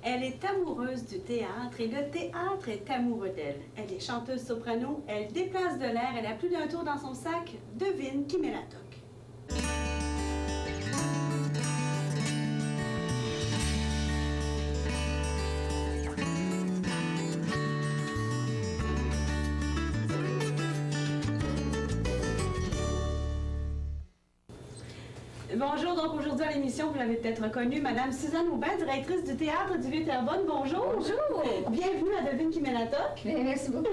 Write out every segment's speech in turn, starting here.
Elle est amoureuse du théâtre et le théâtre est amoureux d'elle. Elle est chanteuse soprano, elle déplace de l'air, elle a plus d'un tour dans son sac. Devine qui met la toque. Bonjour, donc aujourd'hui à l'émission, vous l'avez peut-être reconnue, Madame Suzanne Aubin, directrice du Théâtre du Vieux-Terrebonne. Bonjour. Bonjour. Bienvenue à Devine qui met la toque. Merci beaucoup.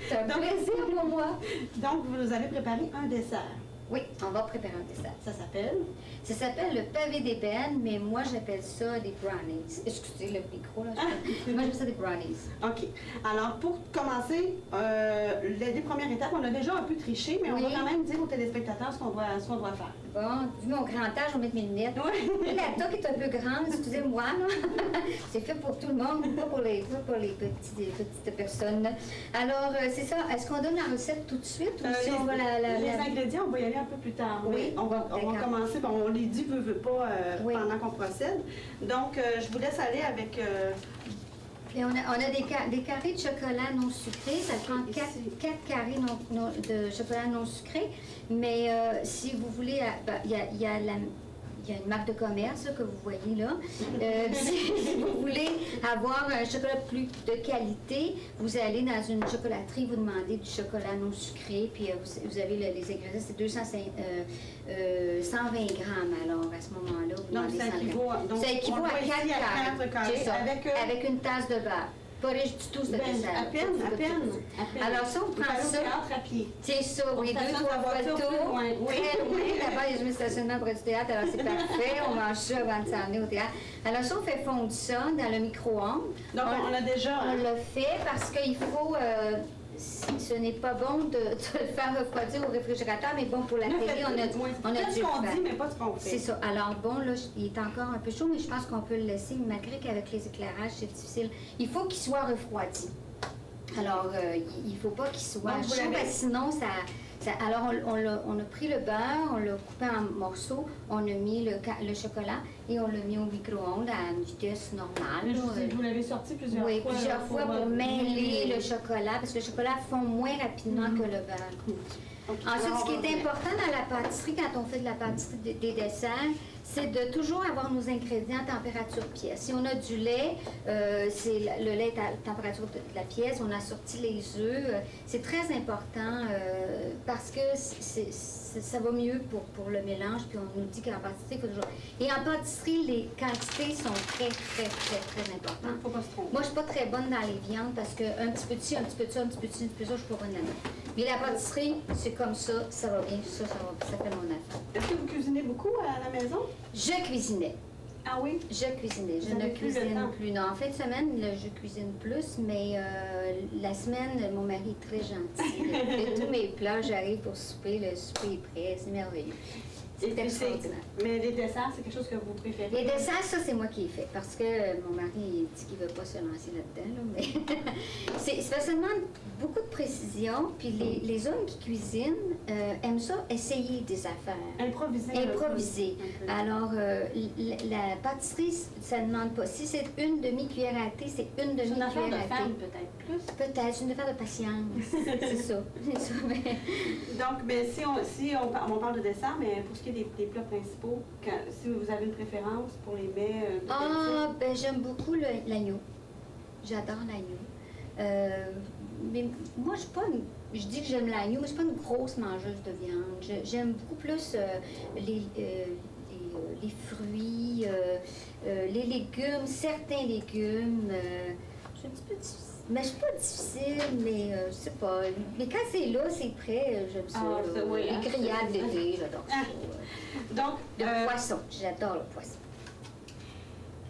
C'est un plaisir pour moi. Donc, vous nous avez préparé un dessert. Oui, on va préparer un dessert. Ça s'appelle? Ça s'appelle le pavé d'ébène, mais moi j'appelle ça des brownies. Excusez le micro, là. Moi j'appelle ça des brownies. OK. Alors, pour commencer, les premières étapes, on a déjà un peu triché, mais on va quand même dire aux téléspectateurs ce qu'on doit faire. Bon, vu mon grand âge, je vais mettre mes lunettes. Oui. La toque est un peu grande, excusez-moi, là. C'est fait pour tout le monde, pas pour les petites personnes. Alors, c'est ça. Est-ce qu'on donne la recette tout de suite ou si on va les ingrédients, on va y aller un peu plus tard. Oui, on va commencer. Bon, on les dit, veut pas, pendant qu'on procède. Donc, je vous laisse aller avec... Et on a des carrés de chocolat non sucré. Ça prend 4 carrés de chocolat non sucré. Mais si vous voulez, il y a une marque de commerce là, que vous voyez là. Si vous voulez avoir un chocolat plus de qualité, vous allez dans une chocolaterie, vous demandez du chocolat non sucré, puis vous avez les ingrédients, c'est 120 grammes. Alors, à ce moment-là, vous demandez 100 grammes. Ça équivaut à 4 carrés. Avec une tasse de beurre. Pas riche du tout, ce dessert. À peine. Alors ça, on prend ça. À pied. C'est ça, oui, 2-3 fois le tour. Très loin. Là-bas, il y a juste stationnement près du théâtre, alors c'est parfait. On mange ça avant de s'emmener au théâtre. Alors ça, on fait fondre ça dans le micro-ondes. Donc, on a déjà... On l'a fait parce qu'il faut... ce n'est pas bon de le faire refroidir au réfrigérateur, mais bon, pour la télé, on a dû ce qu'on dit, mais pas ce qu'on fait. C'est ça. Alors bon, là, il est encore un peu chaud, mais je pense qu'on peut le laisser, malgré qu'avec les éclairages, c'est difficile. Il faut qu'il soit refroidi. Alors, il ne faut pas qu'il soit chaud, parce que sinon, alors, on a pris le beurre, on l'a coupé en morceaux, on a mis le chocolat et on l'a mis au micro-ondes à une vitesse normale. Vous l'avez sorti plusieurs fois. Oui, plusieurs fois pour mêler le chocolat, parce que le chocolat fond moins rapidement que le beurre. Ensuite, ce qui est important dans la pâtisserie, quand on fait de la pâtisserie des desserts, c'est de toujours avoir nos ingrédients à température pièce. Si on a du lait, le lait est à température de la pièce, on a sorti les œufs. C'est très important parce que ça va mieux pour le mélange, puis on nous dit qu'en pâtisserie, il faut toujours... Et en pâtisserie, les quantités sont très importantes. Faut pas se tromper. Moi, je suis pas très bonne dans les viandes parce qu'un petit peu de ci, un petit peu de ça, un petit peu de ci, un petit peu de ça, je suis pas bonne là-dedans. Mais la pâtisserie, c'est comme ça va bien, ça fait mon affaire. Est-ce que vous cuisinez beaucoup à la maison? Je cuisinais. Ah oui? Je cuisinais. Je ne cuisine plus. Non, en fin de semaine, je cuisine plus, mais la semaine, mon mari est très gentil. Il fait tous mes plats, j'arrive pour souper, le souper est prêt, c'est merveilleux. C'est extraordinaire. Mais les desserts, c'est quelque chose que vous préférez? Les desserts, ça, c'est moi qui ai fait, parce que mon mari dit qu'il ne veut pas se lancer là-dedans, là, mais c'est parce que ça demande beaucoup de précision, puis les hommes qui cuisinent aiment ça, essayer des affaires. Improviser. Alors, la pâtisserie, ça ne demande pas. Si c'est une demi-cuillère à thé, c'est une demi-cuillère à thé. C'est une affaire de femme, peut-être plus? Peut-être, c'est une affaire de patience. C'est ça. Mais... Donc, mais si on parle de dessert, mais pour ce qui est des plats principaux, si vous avez une préférence pour les mets... ben j'aime beaucoup l'agneau. J'adore l'agneau. Mais moi, je dis que j'aime l'agneau, mais je ne suis pas une grosse mangeuse de viande. J'aime beaucoup plus les fruits, les légumes, certains légumes. Je suis un petit peu difficile. Mais je suis pas difficile, mais je sais pas. Mais quand c'est là, c'est prêt, j'aime ça. Les grillades d'été, j'adore ça. Donc, le poisson, j'adore le poisson.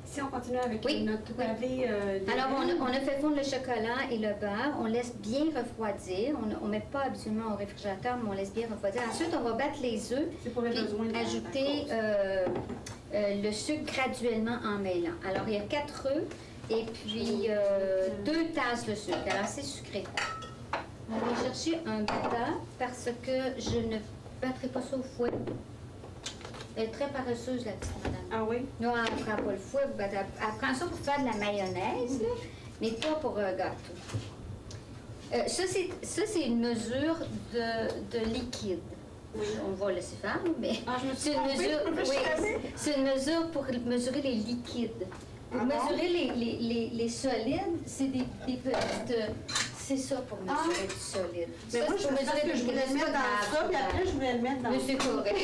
Si on continue avec notre pavé... Alors, on a fait fondre le chocolat et le beurre. On laisse bien refroidir. On ne met pas habituellement au réfrigérateur, mais on laisse bien refroidir. Ensuite, on va battre les œufs et ajouter le sucre graduellement en mêlant. Alors, il y a 4 œufs et puis 2 tasses de sucre. Alors, c'est sucré. On va chercher un batteur parce que je ne battrai pas ça au fouet. Elle est très paresseuse, la petite madame. Ah oui? Non, elle ne prend pas le fouet. Elle prend ça pour faire de la mayonnaise, là, mais pas pour gâteau. Ça, c'est une mesure de liquide. Oui. On va laisser faire, mais Ah, je me suis c'est une trompée, mesure, je me oui, savais. c'est une mesure pour mesurer les liquides. Pour Ah bon? mesurer les solides, c'est des petites... c'est ça pour mesurer du solide. Mais Ça, moi, c'est je pour pensais que je voulais le mettre dans ça, puis après, je voulais le mettre dans Mais c'est correct.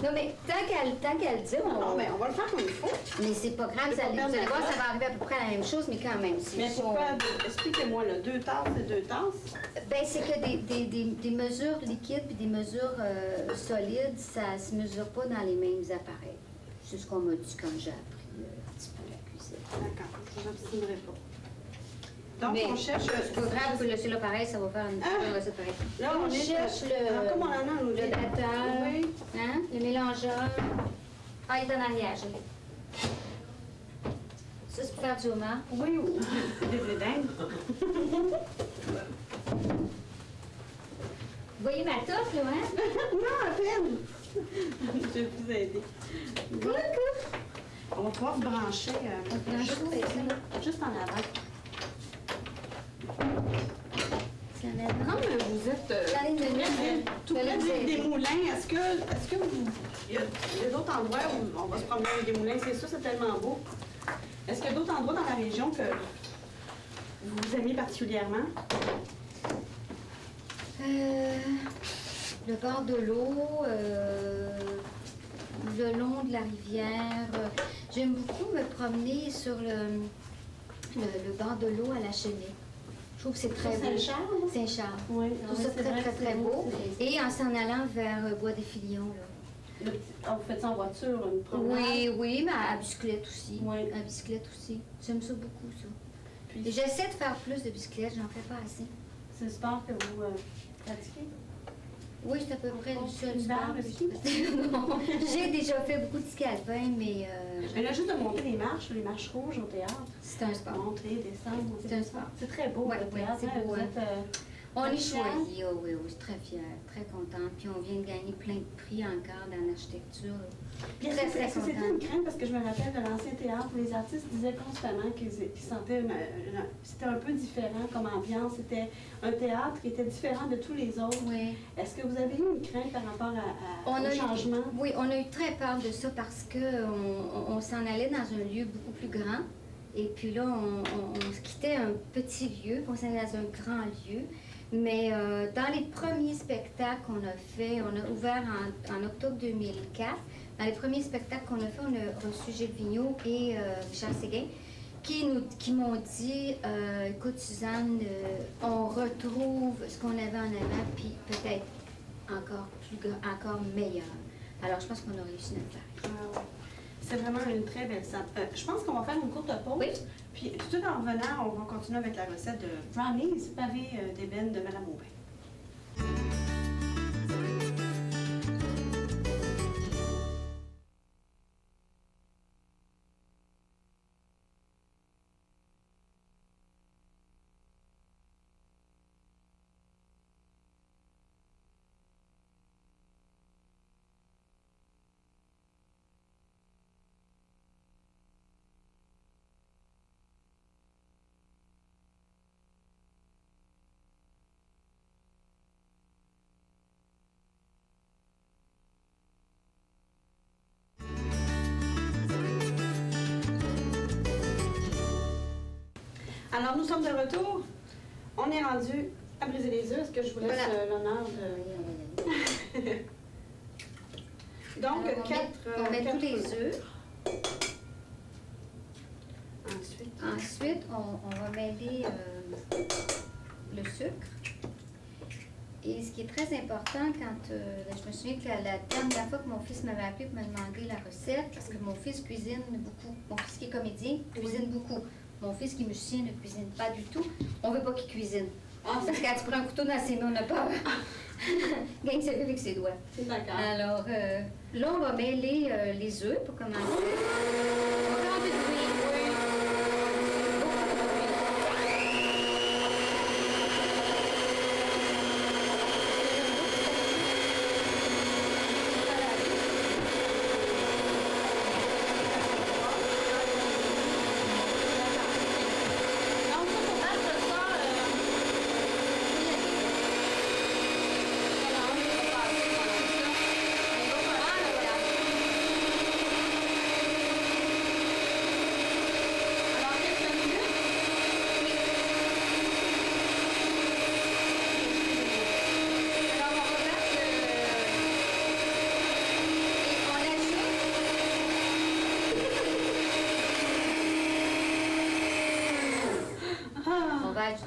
Non, mais tant qu'elle dit, Non, mais on va le faire comme il faut. mais c'est pas grave, C'est vous pas allez grave, voir, ça d'accord. va arriver à peu près à la même chose, mais quand même. Mais pourquoi? Expliquez-moi, là, 2 tasses et 2 tasses. Ben, c'est que des mesures liquides puis des mesures solides, ça se mesure pas dans les mêmes appareils. C'est ce qu'on m'a dit quand j'ai appris un petit peu la cuisine. D'accord, je n'obstinerai pas. Donc, Mais on cherche... c'est pas grave, vous pouvez laisser l'appareil, ça va faire une recette pareille. Là, on cherche Comme on en a, nous, le batteur, Oui. hein, le mélangeur. Ah, il est en arrière, je l'ai. Ça, c'est pour faire du homard. Oui, ou des blés d'Inde. Vous voyez ma toffe, là, hein? Non, à peine. Je vais vous aider. Coucou! On va pouvoir se brancher juste en avant. C'est la même. Comme vous êtes Dans les menus, tout près des moulins, est-ce que vous... Il y a d'autres endroits où on va se promener avec des moulins, c'est sûr, c'est tellement beau. Est-ce qu'il y a d'autres endroits dans la région que vous aimez particulièrement? Le bord de l'eau, le long de la rivière. J'aime beaucoup me promener sur le bord de l'eau à la Chenille. Je trouve que c'est très beau. Saint-Charles? Saint-Charles. Oui. Je trouve ça très beau. Et en s'en allant vers Bois des Filions, là. Vous faites ça en voiture, une promenade? Oui, mais à bicyclette aussi. Oui. À bicyclette aussi. J'aime ça beaucoup, ça. Puis, Et j'essaie de faire plus de bicyclette, j'en fais pas assez. c'est le sport que vous pratiquez? Oui, c'est à peu près le seul l'hiver, sport le que ski? je fais. Non, j'ai déjà fait beaucoup de ski alpin, mais Mais là, juste de monter les marches rouges au théâtre, c'est un sport. monter, descendre, monter, C'est un descendre. sport. C'est très beau, Ouais, le ouais, théâtre. c'est hein, beau, vous hein. êtes, On est fière? choyés, oh oui, je suis très fière, très contente. Puis on vient de gagner plein de prix encore dans l'architecture. Puis Très, est-ce très que c'était contente. une crainte? Parce que je me rappelle de l'ancien théâtre où les artistes disaient constamment qu'ils sentaient c'était un peu différent comme ambiance. C'était un théâtre qui était différent de tous les autres. Oui. Est-ce que vous avez eu une crainte par rapport au changement? Oui, on a eu très peur de ça parce qu'on s'en allait dans un lieu beaucoup plus grand. Et puis là, on se quittait un petit lieu, puis on s'en allait dans un grand lieu. Mais dans les premiers spectacles qu'on a fait, on a ouvert en octobre 2004. Dans les premiers spectacles qu'on a fait, on a reçu Gilles Vigneault et Richard Séguin qui m'ont dit écoute, Suzanne, on retrouve ce qu'on avait en avant, puis peut-être encore meilleur. Alors, je pense qu'on a réussi notre pari. Ah ouais. C'est vraiment une très belle salle. Je pense qu'on va faire une courte pause. Oui. Puis tout de suite en revenant, on va continuer avec la recette de brownies pavés d'ébène de Madame Aubin. Alors, nous sommes de retour. On est rendu à briser les œufs. Est-ce que je vous laisse Voilà. l'honneur de... Donc, Alors, on met tous les œufs. Ensuite, on va mêler le sucre. Et ce qui est très important, je me souviens que la dernière fois que mon fils m'avait appelé pour me demander la recette, parce que mon fils cuisine beaucoup. Mon fils qui est comédien cuisine beaucoup. Mon fils qui est musicien ne cuisine pas du tout. On ne veut pas qu'il cuisine. Parce que quand tu prends un couteau dans ses mains, on n'a pas... Gagne sa vie avec ses doigts. D'accord. Alors, là, on va mêler les œufs pour commencer. On va faire un peu de bruit.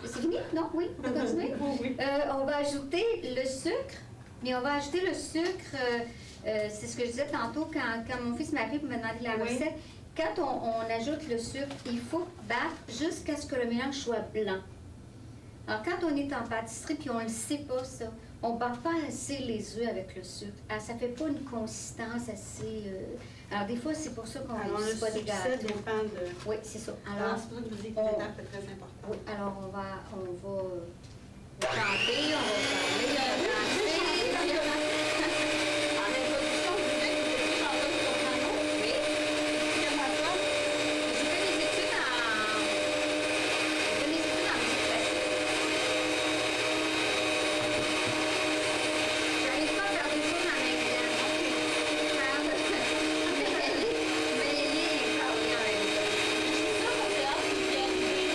C'est fini? Non? Oui? On peut continuer? Oui. On va ajouter le sucre, mais on va ajouter le sucre, c'est ce que je disais tantôt quand mon fils m'a appelé pour me demander la recette. Quand on ajoute le sucre, il faut battre jusqu'à ce que le mélange soit blanc. Alors, quand on est en pâtisserie puis on ne le sait pas, ça, on ne bat pas assez les œufs avec le sucre. Alors, ça ne fait pas une consistance assez... Alors, des fois, c'est pour ça qu'on ne réussit pas des gâteaux. Ça dépend de... Oui, c'est ça. Alors, c'est pour ça que vous dites que l'étape est très importante. Oui, alors on va chanter, on va parler, on va danser. En introduction, vous disiez que vous étiez chanteuse soprano. Oui. Expliquez-moi ça. J'ai fait des études en musique classique. J'arrive pas à faire des choses en même temps. Mais il est pas bien avec ça. Ça, ça fait hâte que vous y arrivez.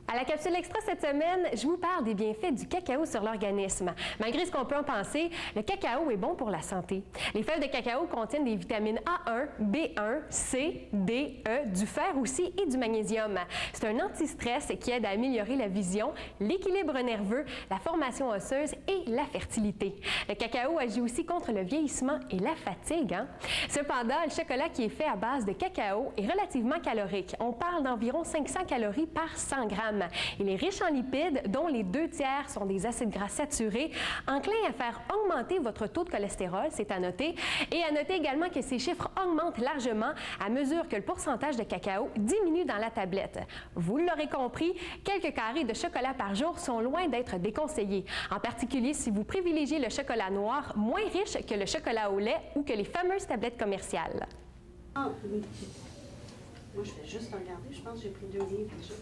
À la capsule extra cette semaine, je vous parle des bienfaits du cacao sur l'organisme. Malgré ce qu'on peut en penser, le cacao est bon pour la santé. Les fèves de cacao contiennent des vitamines A1, B1, C, D, E, du fer aussi et du magnésium. C'est un anti-stress qui aide à améliorer la vision, l'équilibre nerveux, la formation osseuse et la fertilité. Le cacao agit aussi contre le vieillissement et la fatigue. Cependant, le chocolat qui est fait à base de cacao est relativement calorique. On parle d'environ 500 calories par 100 grammes. Il est riche en lipides, dont les 2/3 sont des acides gras saturés, enclins à faire augmenter votre taux de cholestérol, c'est à noter. Et à noter également que ces chiffres augmentent largement à mesure que le pourcentage de cacao diminue dans la tablette. Vous l'aurez compris, quelques carrés de chocolat par jour sont loin d'être déconseillés, en particulier si vous privilégiez le chocolat noir, moins riche que le chocolat au lait ou que les fameuses tablettes commerciales. Ah, oui. Moi, je vais juste regarder. Je pense que j'ai pris 2 livres déjà.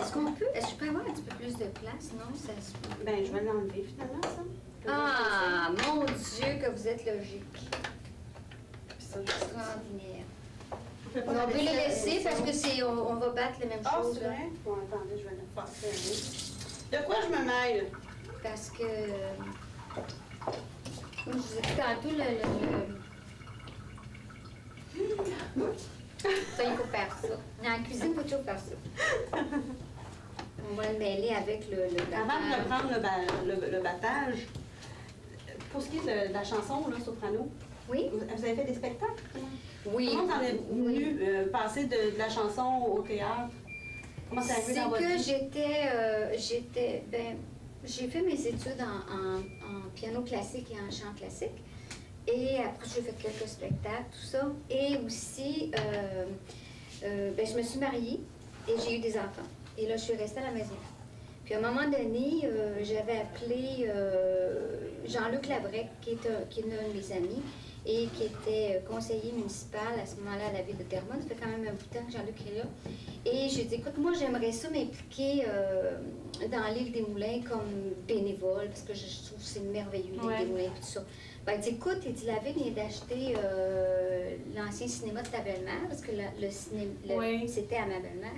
Est-ce que je peux avoir un petit peu plus de place? Non, ça se peut. Ben, je vais l'enlever finalement, ça. Ah, mon Dieu, que vous êtes logique. Puis ça, je Extraordinaire. peux pas On peut les laisser laisser parce que c'est, on va battre les mêmes Ah, choses. c'est là. vrai? Bon, attendez, je vais le faire. De quoi je me mêle? Parce que, comme je vous ai dit tantôt, ça, il faut faire ça. Dans la cuisine, il faut toujours faire ça. On va le mêler avec le Avant de battage. reprendre le battage, pour ce qui est de la chanson, là, soprano, Oui? vous avez fait des spectacles? Oui. Comment vous en êtes venu passer de la chanson au théâtre? Comment ça arrivé dans votre C'est que vie? j'ai fait mes études en piano classique et en chant classique. Et après, j'ai fait quelques spectacles, tout ça. Et aussi, je me suis mariée et j'ai eu des enfants. Et là, je suis restée à la maison. Puis à un moment donné, j'avais appelé Jean-Luc Labrec, qui est un de mes amis. et qui était conseiller municipal à ce moment-là à la ville de Terrebonne. Ça fait quand même un bout de temps que Jean-Luc est là. Et j'ai dit, écoute, moi j'aimerais ça m'impliquer dans l'île des Moulins comme bénévole, parce que je trouve que c'est merveilleux, l'île des Moulins et tout ça. Ben, il dit, écoute, il dit, la ville vient d'acheter l'ancien cinéma de ta belle-mère, parce que le cinéma, c'était à ma belle-mère.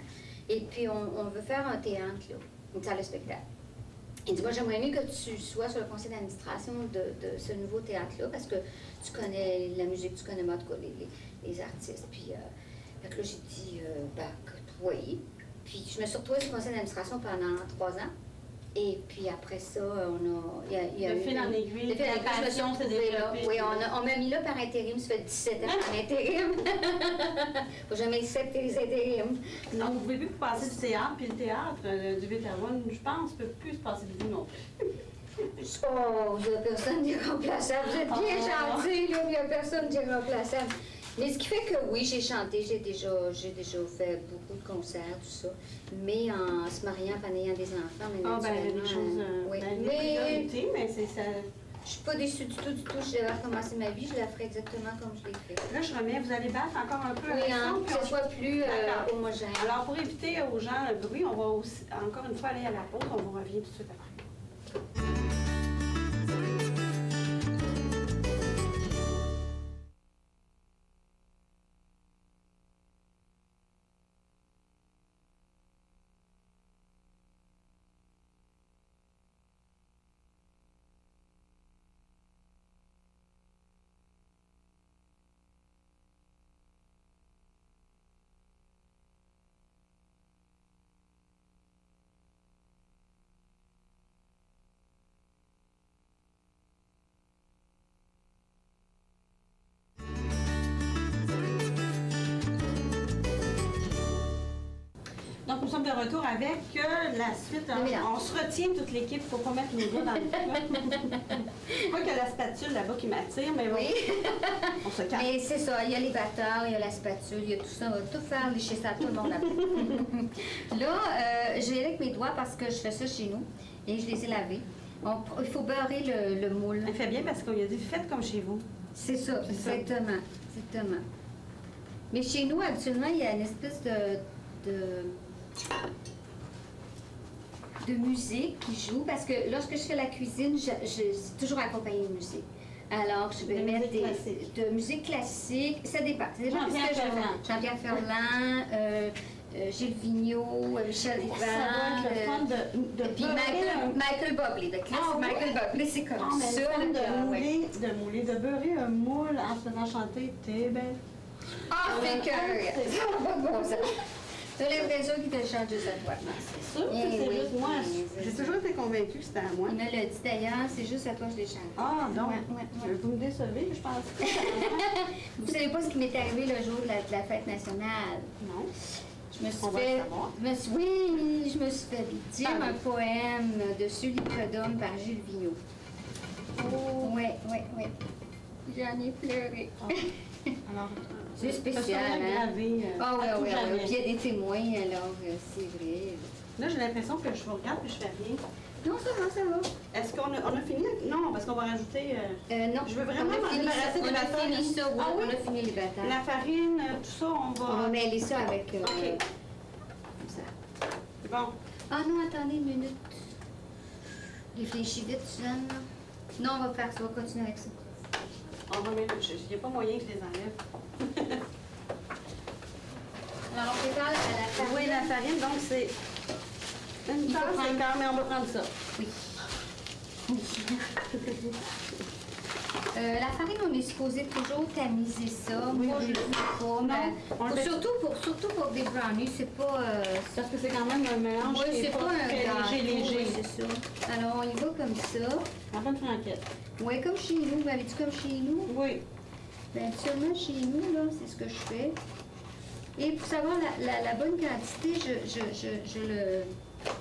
Et puis, on veut faire un théâtre, là, une salle de spectacle. Il dit, moi, j'aimerais mieux que tu sois sur le conseil d'administration de ce nouveau théâtre-là, parce que tu connais la musique, tu connais, en tout cas, les artistes. Puis, fait que là, j'ai dit, ben, oui. Puis, je me suis retrouvée sur le conseil d'administration pendant 3 ans. Et puis après ça, il y a de fil en aiguille, la passion s'est développée. Oui, on m'a mis là par intérim, ça fait 17 ans par intérim. Faut jamais accepter les intérims. Donc, vous pouvez plus passer du théâtre, puis le théâtre du Terrebonne, je pense, ne peut plus se passer de vous non plus. Oh, il n'y a personne d'irremplaçable. Vous êtes bien gentil, là, il n'y a personne d'irremplaçable. Mais ce qui fait que oui, j'ai chanté, j'ai déjà fait beaucoup de concerts, tout ça. Mais en se mariant, en ayant des enfants, mais naturellement, des choses, oui. mais c'est ça. Je suis pas déçue du tout. Je devais recommencer ma vie, je la ferai exactement comme je l'ai fait. Là, je remets, vous allez battre encore un peu avec ça, que ce soit plus homogène. Alors, pour éviter aux gens le bruit, on va aussi, encore une fois aller à la pause, on vous revient tout de suite après. Donc, nous sommes de retour avec la suite. On se retient toute l'équipe, il ne faut pas mettre nos doigts dans le feu. Pas que la spatule là-bas qui m'attire, mais oui. On se calme. Mais c'est ça, il y a les batteurs, il y a la spatule, il y a tout ça. On va tout faire lécher ça à tout le monde après. Là, j'ai avec mes doigts parce que je fais ça chez nous et je les ai lavés. Il faut beurrer le moule. Elle fait bien parce qu'il y a dit faites comme chez vous. C'est ça, exactement. Mais chez nous, actuellement, il y a une espèce de musique qui joue, parce que lorsque je fais la cuisine, je suis toujours accompagnée de musique. Alors, je vais mettre de musique classique. Ça dépend. Jean-Pierre Ferland, Gilles Vigneault, Michel Rivard. Puis Michael Bublé, Michael Bublé, c'est comme ça. De beurrer un moule en se faisant chanter « T'es belle ». Ah, c'est cœur! C'est pas bon, ça. T'as l'impression qu'il te chante juste à toi. C'est sûr, c'est juste moi. J'ai toujours été convaincue que c'était à moi. Il me l'a dit d'ailleurs, c'est juste à toi que je l'ai chanté. Ah, non. Vous me décevez, je pense. Vous savez pas ce qui m'est arrivé le jour de la fête nationale? Non. Je me suis fait... je me suis fait dire un poème de Sully Prudhomme par Gilles Vigneault. Oh. Oui. J'en ai pleuré. Alors... C'est spécial, hein? Oui. Puis il y a des témoins, alors c'est vrai. Là, j'ai l'impression que je vous regarde puis je fais rien. Non, ça va. Est-ce qu'on a fini? Non, parce qu'on va rajouter... non. Je veux vraiment m'en débarrasser des bâtons. On a fini ça, oui. On a fini les bâtons. La farine, tout ça, on va mêler ça avec... OK. Comme ça. C'est bon. Ah non, attendez une minute. Réfléchis vite, Suzanne. Non, on va faire ça, on va continuer avec ça. On va mettre... Il n'y a pas moyen que je les enlève. Alors, on prépare la farine. Oui, la farine, donc c'est une tasse d'écart, mais on va prendre ça. Oui. La farine, on est supposé toujours tamiser ça. Oui, moi, je ne le fais pas. Mais surtout pour des brownies, c'est pas... Parce que c'est quand même un mélange qui c'est pas un très léger. Oui, c'est ça. Alors, on y va comme ça. La bonne franquette. Oui, comme chez nous. Vous avez-tu comme chez nous? Oui. Bien, habituellement, chez nous, là, c'est ce que je fais. Et pour savoir la bonne quantité, je le...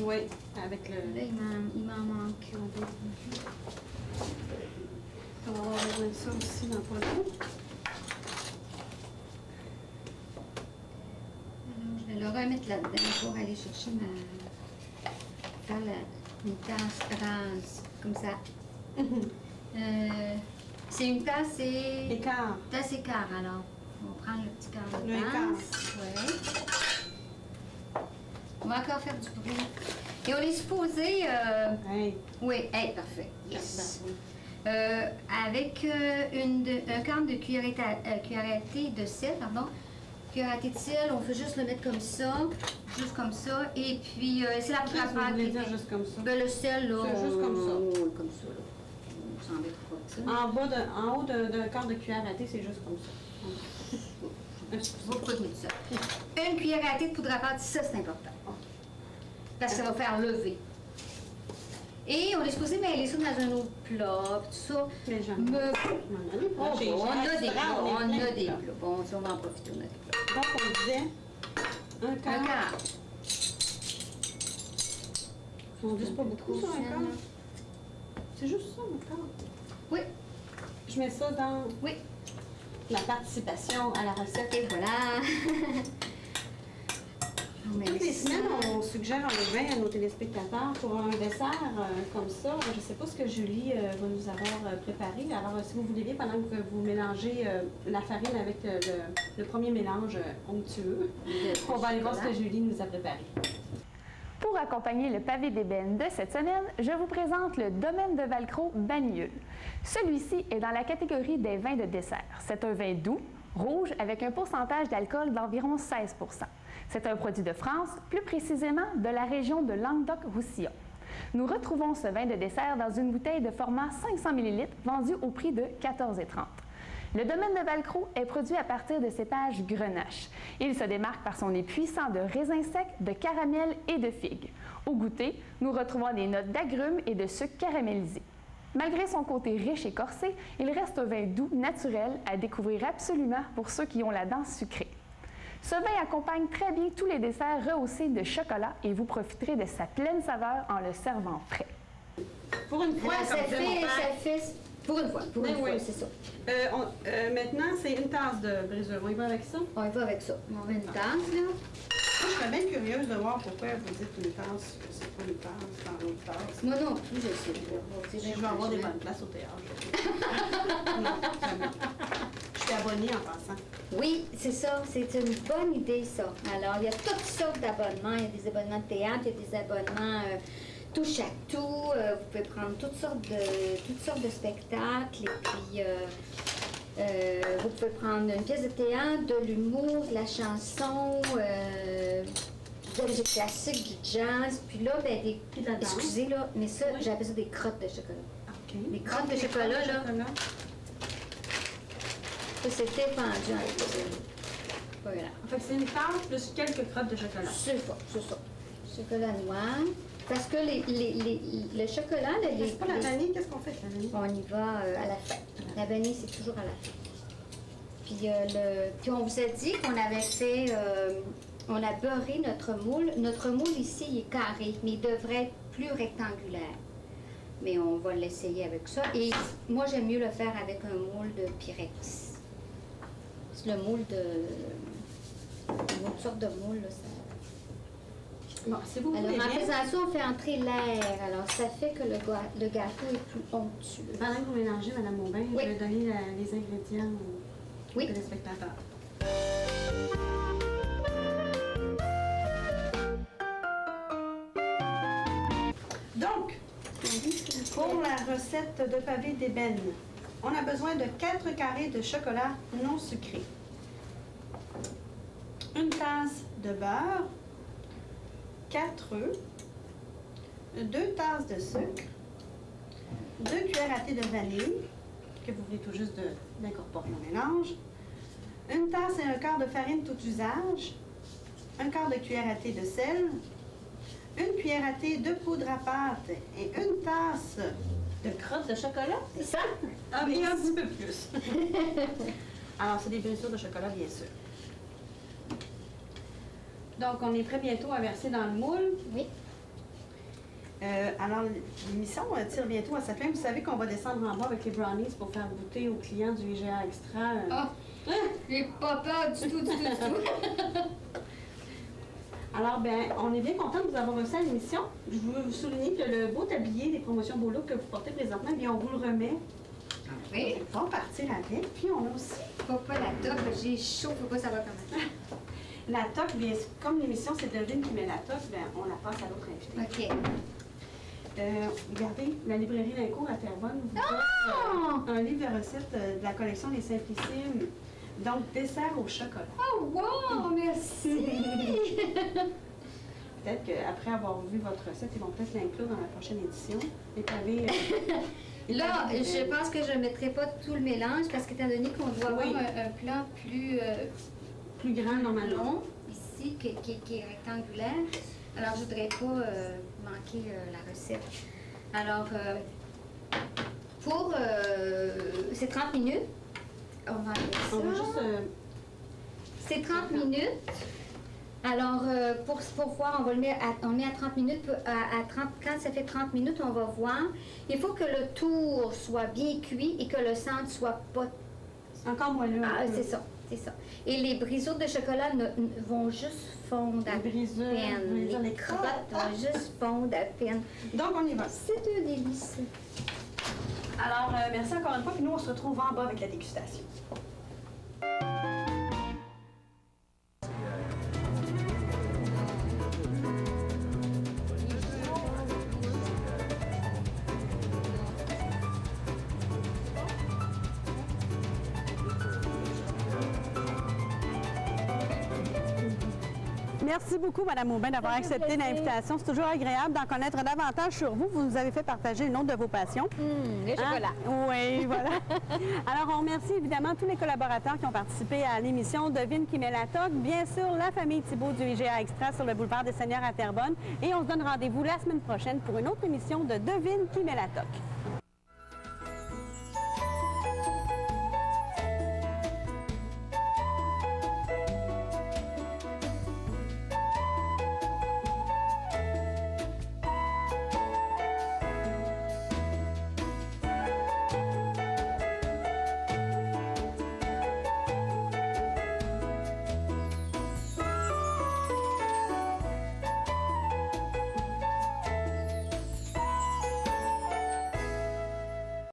Oui, avec le... Là, il m'en manque. On va avoir besoin de ça aussi dans le poêle. Alors, je vais le remettre là-dedans pour aller chercher faire une tasse rase, comme ça. C'est une tasse et... Écart. Tasse et quart, alors. On prend le petit quart de Le tasse. Oui. On va encore faire du bruit. Et on est supposé... Hey. Oui, hey, parfait. Yes. Ben, Avec un quart de cuillerée à thé de sel, pardon. Cuillerée à thé de sel, on fait juste le mettre comme ça. Juste comme ça. Et puis, c'est la première Vous voulez dire juste comme ça? Ben, le sel, là... C'est juste comme ça. Comme ça, là. On s'embête pas de ça. En haut d'un quart de cuillère à thé, c'est juste comme ça. Pourquoi je me dis ça? Une cuillère à thé de poudre à pâte, ça c'est important. Parce que ça va faire lever. Et on est supposé mêler ça dans un autre plat, tout ça. Mais j'en ai. Me... On on a des plats, on a des plats. plats. Bon, si on va en profiter, on a des plats. Donc, on disait un Un quart. quart. On dit pas beaucoup sur un quart. C'est juste ça, un quart. Oui, Je mets ça dans oui. la participation à la recette. Et voilà. On met Toutes les ça. semaines, on suggère un vin à nos téléspectateurs pour un dessert comme ça. Je ne sais pas ce que Julie va nous avoir préparé. Alors, si vous voulez bien, pendant que vous mélangez la farine avec le premier mélange onctueux, on va aller voir ce que Julie nous a préparé. Pour accompagner le pavé d'ébène de cette semaine, je vous présente le domaine de Valcros Banyuls. Celui-ci est dans la catégorie des vins de dessert. C'est un vin doux, rouge, avec un pourcentage d'alcool d'environ 16 %. C'est un produit de France, plus précisément de la région de Languedoc-Roussillon. Nous retrouvons ce vin de dessert dans une bouteille de format 500 ml vendue au prix de 14,30 $. Le domaine de Valcros est produit à partir de cépages Grenache. Il se démarque par son nez puissant de raisins secs, de caramel et de figues. Au goûter, nous retrouvons des notes d'agrumes et de sucre caramélisé. Malgré son côté riche et corsé, il reste un vin doux, naturel, à découvrir absolument pour ceux qui ont la dent sucrée. Ce vin accompagne très bien tous les desserts rehaussés de chocolat et vous profiterez de sa pleine saveur en le servant frais. Pour une fois, Ça comme disait mon père, fait... Pour une fois, Oui, oui. c'est ça. maintenant, c'est une tasse de brisure. On y va avec ça? On y va avec ça. On met une tasse, là. Moi, je serais bien curieuse de voir pourquoi vous dites une tasse, que c'est pas une tasse dans l'autre tasse. Moi non plus, je sais. Si je veux avoir des bonnes places au théâtre. Non, jamais. Je suis abonnée en passant. Oui, c'est ça. C'est une bonne idée, ça. Alors, il y a toutes sortes d'abonnements. Il y a des abonnements de théâtre, il y a des abonnements touche à tout. Vous pouvez prendre toutes sortes de spectacles. Et puis, vous pouvez prendre une pièce de théâtre, de l'humour, de la chanson, de la musique classique, du jazz. Puis là, ben, Puis de la danse. excusez, là, mais ça, Oui. j'appelle ça des crottes de chocolat. OK. Les crottes de chocolat, là. Ça, c'est défendu en cuisine. Voilà. Fait que c'est une tasse plus quelques crottes de chocolat. C'est ça, c'est ça. Chocolat noir. Parce que le chocolat, là, C'est pas la vanille, qu'est-ce qu'on fait avec la vanille? on y va à la fin. La vanille, c'est toujours à la fin. Puis, puis on vous a dit qu'on avait fait, on a beurré notre moule. Notre moule ici, il est carré, mais il devrait être plus rectangulaire. Mais on va l'essayer avec ça. Et moi, j'aime mieux le faire avec un moule de Pyrex. C'est le moule une autre sorte de moule, là, ça... Bon, si vous Alors, voulez en bien, faisant ça, on fait entrer l'air. Alors, ça fait que le gâteau est plus onctueux. pendant que vous mélangez, Mme Aubin, Oui. je vais donner les ingrédients aux Oui. téléspectateurs. Donc, pour la recette de pavé d'ébène, on a besoin de 4 carrés de chocolat non sucré, une tasse de beurre, 4 œufs, 2 tasses de sucre, 2 cuillères à thé de vanille, que vous venez tout juste d'incorporer au mélange, une tasse et un quart de farine tout usage, un quart de cuillère à thé de sel, une cuillère à thé de poudre à pâte et une tasse de crottes de chocolat. C'est ça? Ah, mais un petit peu plus. Alors, c'est des brisures de chocolat, bien sûr. Donc, on est prêt bientôt à verser dans le moule. Oui. Alors, l'émission tire bientôt à sa fin. Vous savez qu'on va descendre en bas avec les brownies pour faire goûter aux clients du IGA Extra. Ah, j'ai pas peur du tout, du tout, du tout. Alors, ben, on est bien content de vous avoir reçu à l'émission. Je veux vous souligner que le beau tablier des promotions Beau Look que vous portez présentement, bien, on vous le remet Oui. On va pouvoir partir avec. Puis on a aussi Pas la toque, j'ai chaud, faut pas savoir comment. la toque. Bien, comme l'émission c'est Devine qui met la toque, bien, on la passe à l'autre invité. OK. Regardez, la librairie Lincourt à Terrebonne vous offre un livre de recettes de la collection Les Simplissimes. Donc, dessert au chocolat. Oh, wow! Merci! Peut-être qu'après avoir vu votre recette, ils vont peut-être l'inclure dans la prochaine édition. Les pavés, Là, je pense que je ne mettrai pas tout le mélange parce qu'étant donné qu'on doit Oui. avoir un plat plus grand normalement. long, ici, qui est rectangulaire, alors je ne voudrais pas manquer la recette. Alors, pour... c'est 30 minutes. On va enlever ça. On va juste... C'est 30 minutes. Alors, pour voir, on va le mettre on met à 30 minutes. Quand ça fait 30 minutes, on va voir. Il faut que le tour soit bien cuit et que le centre soit pas... Encore moelleux. Ah, c'est ça, c'est ça. Et les brisures de chocolat vont juste fondre à Les brisures, peine. les crottes vont juste fondre à peine. Donc, on y va. C'est un délice. Alors, merci encore une fois. Puis nous, on se retrouve en bas avec la dégustation. Merci beaucoup, Mme Aubin, d'avoir accepté l'invitation. C'est toujours agréable d'en connaître davantage sur vous. Vous nous avez fait partager une autre de vos passions. Le chocolat. Oui, voilà. Alors, on remercie évidemment tous les collaborateurs qui ont participé à l'émission Devine qui met la toque. Bien sûr, la famille Thibault du IGA Extra sur le boulevard des Seigneurs à Terrebonne. Et on se donne rendez-vous la semaine prochaine pour une autre émission de Devine qui met la toque.